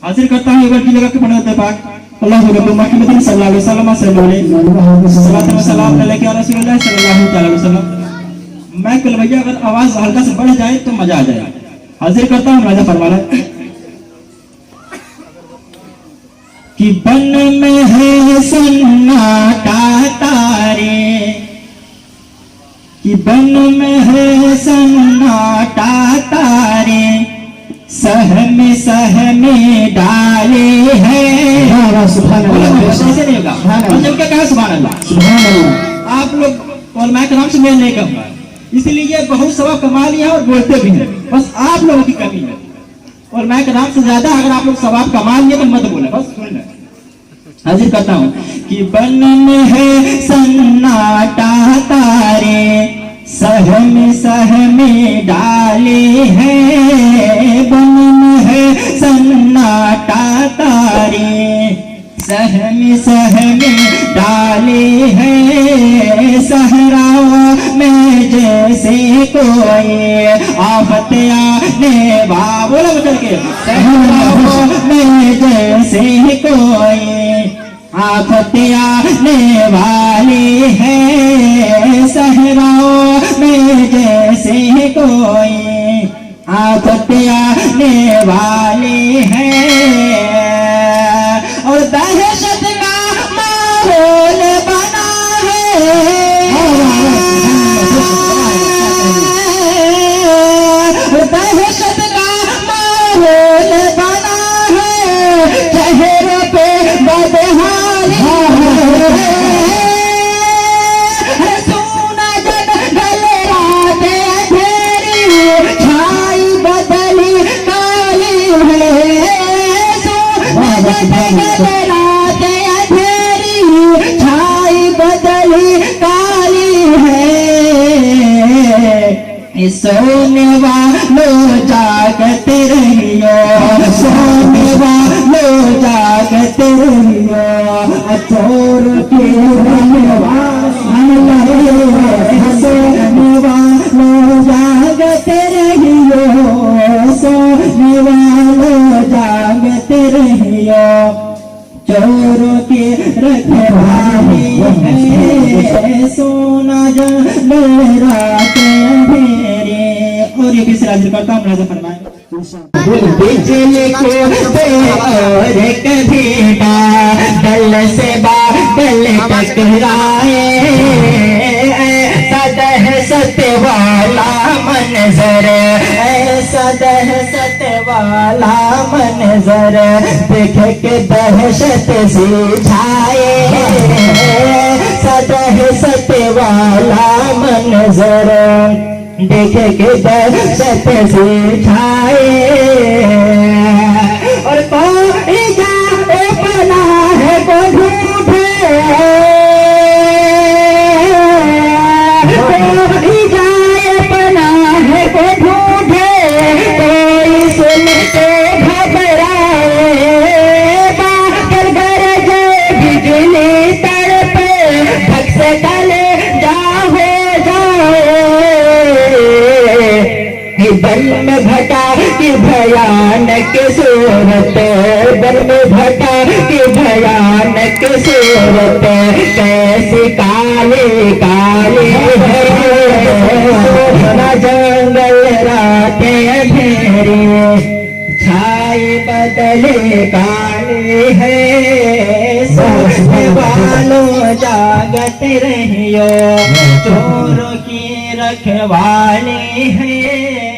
हाजिर करता हूँ एक बार की लगा के पढ़ते पाक अल्लाह सल्लल्लाहु अलैहि वसल्लम सलात व सलाम अलैहि या रसूलुल्लाह सल्लल्लाहु अलैहि वसल्लम। मैं कलवैया अगर आवाज हल्का से बढ़ जाए तो मजा आ जाए। हाजिर करता हूँ राजा फरमाना कि बन में है सन्नाटा तारे, कि बन में है सन्नाटा तारे, सहम डाले हैं। सुभान अल्लाह। ऐसे नहीं होगा, जब क्या कहा सुभान अल्लाह। सुभान अल्लाह। आप लोग और मैं नाम से मेल नहीं कहूँगा, इसलिए बहुत सवाब कमा लिया और बोलते भी हैं, बस आप लोगों की कमी है। और मैं नाम से ज्यादा अगर आप लोग सवाब कमा लिए तो मत बोले, बस सुन लें। हाजिर करता हूँ कि बन में है सन्नाटा तारे, सहम डाले हैं। बन में है सन्नाटा तारे, सहम डाले हैं। सहराओं में जैसे कोई आफत आने बोलो बचल के, सहराओं में जैसे कोई आफत आने वाली है। सहराओं में जैसे कोई आफत आने वाली है। और दहशत का माहौल बना है, दहशत का माहौल बना है। चेहरे पे बदहाली है, सोना जग गले रात अंधेरी, छाई बदली काली है। सोना जग गले रात अंधेरी, छाई बदली काली है। सोने वालों जागते रहियो, सोने वालों जागते रहियो। चोर के सोने वालों जागते रहियो, सोने वालों जागते रहियो। चोरों के रखवाली है, सोना जलरात अंधेरे। और ये किस राज करता हूँ राजा फरमाए, बिजली को और कभी बादल से बादल टकराए। सदह सत्य वाला मंजर, सदह सत्य वाला मंजर, देख के दहशत से छाए। सदह सत्य वाला मंजर, देख के दहशत से छाए। और कोई जाए बना है को ढूंढे, कोई जाए बना है को ढूंढे। कोई सुन के घबराए, बाहर गरजे बिजली तड़पे, धक से डले जा हो जाए। बन में घटा की भयानक सूरत, बन में घटा की भयानक सूरत, कैसी काली काली है। जंगल रात अंधेरी, छाई बदले काली है। सोने वालों जागते रहियो, चोरों की रखवाली है।